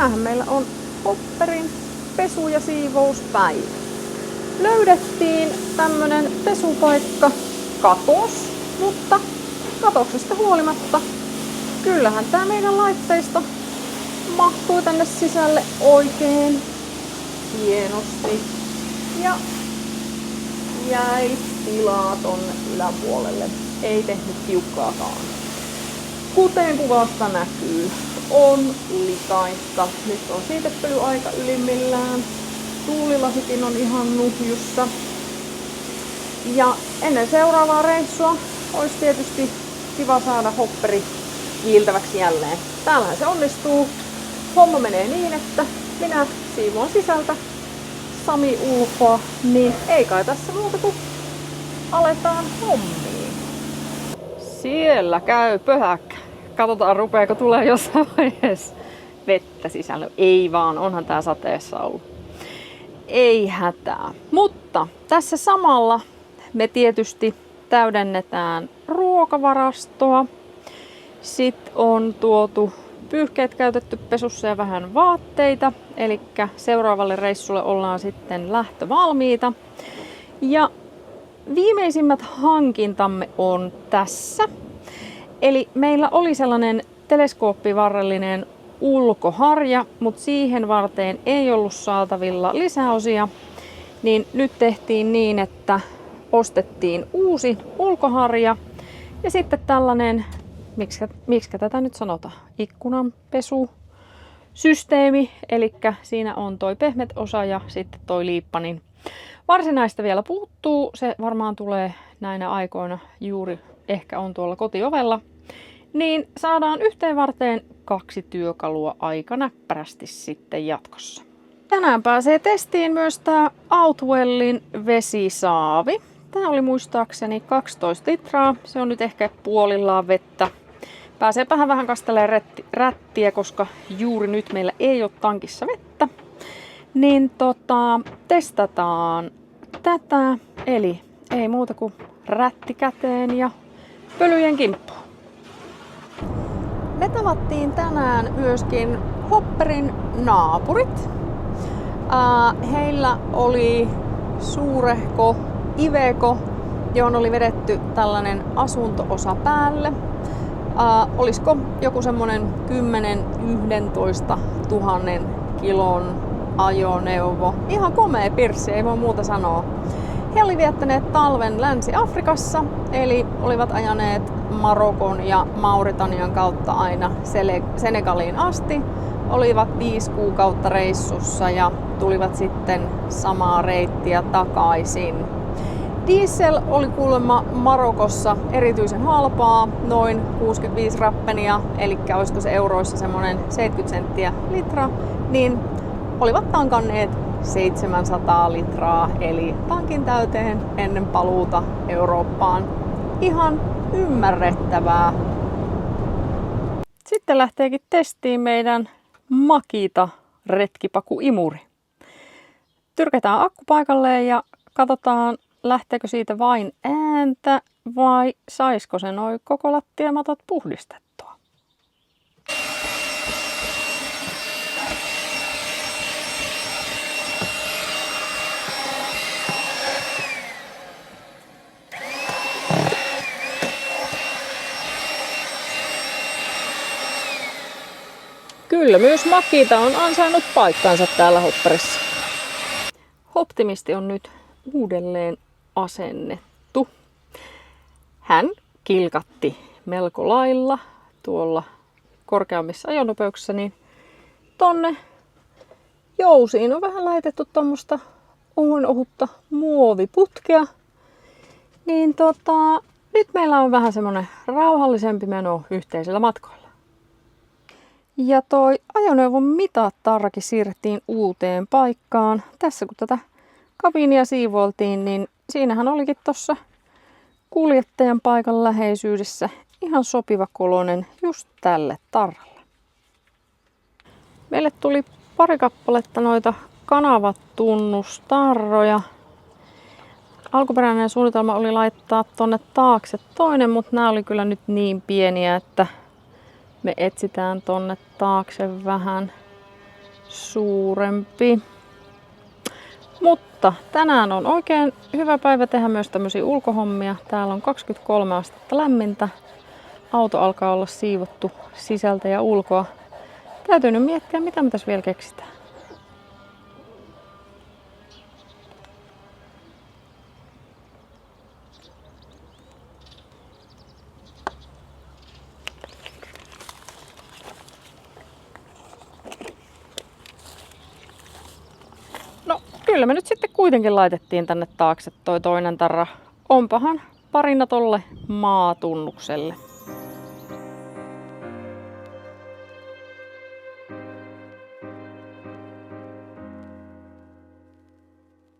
tänään meillä on hopperin pesu- ja siivouspäivä. Löydettiin tämmönen pesupaikka katos, mutta katoksesta huolimatta kyllähän tää meidän laitteisto mahtuu tänne sisälle oikein hienosti ja jäi tilaa tonne yläpuolelle. Ei tehnyt tiukkaakaan. Kuten kuvasta näkyy, on likaista. Nyt on siitepölyaika ylimmillään. Tuulilasikin on ihan nuhjussa. Ja ennen seuraavaa reissua olisi tietysti kiva saada hopperi kiiltäväksi jälleen. Täällähän se onnistuu. Homma menee niin, että minä siivoan sisältä, Sami ulkoa, niin ei kai tässä muuta kuin aletaan hommiin. Siellä käy pöhäkkä. Katsotaan rupeeko tulee jossain vaiheessa vettä sisällä. Ei vaan, onhan tää sateessa ollut. Ei hätää. Mutta tässä samalla me tietysti täydennetään ruokavarastoa. Sitten on tuotu pyyhkeet käytetty pesussa ja vähän vaatteita. Eli seuraavalle reissulle ollaan sitten lähtövalmiita. Ja viimeisimmät hankintamme on tässä. Eli meillä oli sellainen teleskooppivarrellinen ulkoharja, mutta siihen varteen ei ollut saatavilla lisäosia. Niin nyt tehtiin niin, että ostettiin uusi ulkoharja ja sitten tällainen, miksi tätä nyt sanotaan, ikkunanpesusysteemi. Eli siinä on toi pehmeät osa ja sitten toi liippa, niin varsinaista vielä puuttuu. Se varmaan tulee näinä aikoina juuri ehkä on tuolla kotiovella. Niin saadaan yhteen varteen 2 työkalua aika näppärästi sitten jatkossa. Tänään pääsee testiin myös tää Outwellin vesisaavi. Tää oli muistaakseni 12 litraa. Se on nyt ehkä puolillaan vettä. Pääsee vähän kastelemaan rättiä, koska juuri nyt meillä ei ole tankissa vettä. Niin testataan tätä. Eli ei muuta kuin rätti käteen ja pölyjen kimppuun. Me tavattiin tänään myöskin hopperin naapurit. Heillä oli suurehko Iveco, johon oli vedetty tällainen asuntoosa päälle. Olisiko joku semmonen 10-11 000 kilon ajoneuvo. Ihan komea pirssi, ei voi muuta sanoa. He olivat viettäneet talven Länsi-Afrikassa, eli olivat ajaneet Marokon ja Mauritanian kautta aina Senegaliin asti. Olivat 5 kuukautta reissussa ja tulivat sitten samaa reittiä takaisin. Diesel oli kuulemma Marokossa erityisen halpaa, noin 65 rappenia, eli olisiko se euroissa semmoinen 70 senttiä litra, niin olivat tankanneet 700 litraa, eli tankin täyteen ennen paluuta Eurooppaan. Ihan ymmärrettävää. Sitten lähteekin testiin meidän Makita retkipakuimuri. Tyrkätään akku paikalleen ja katsotaan, lähteekö siitä vain ääntä vai saisiko se noi koko lattiamatot puhdistettua. Kyllä, myös Makita on ansainnut paikkansa täällä hopperissa. Optimisti on nyt uudelleen asennettu. Hän kilkatti melko lailla tuolla korkeammissa ajonopeuksissa, niin tonne jousiin on vähän laitettu tuommoista ohutta muoviputkea. Niin nyt meillä on vähän semmonen rauhallisempi meno yhteisellä matkoilla. Ja toi ajoneuvon mitattarrakin siirrettiin uuteen paikkaan. Tässä kun tätä kabiinia siivoiltiin, niin siinähän olikin tuossa kuljettajan paikan läheisyydessä ihan sopiva kolonen just tälle tarralle. Meille tuli pari kappaletta noita kanavatunnustarroja. Alkuperäinen suunnitelma oli laittaa tonne taakse toinen, mutta nämä oli kyllä nyt niin pieniä, että me etsitään tonne taakse vähän suurempi. Mutta tänään on oikein hyvä päivä tehdä myös tämmöisiä ulkohommia. Täällä on 23 astetta lämmintä. Auto alkaa olla siivottu sisältä ja ulkoa. Täytyy nyt miettiä, mitä me tässä vielä keksitään. No, kyllä me nyt sitten kuitenkin laitettiin tänne taakse toi toinen tarra. Onpahan parina tolle maatunnukselle.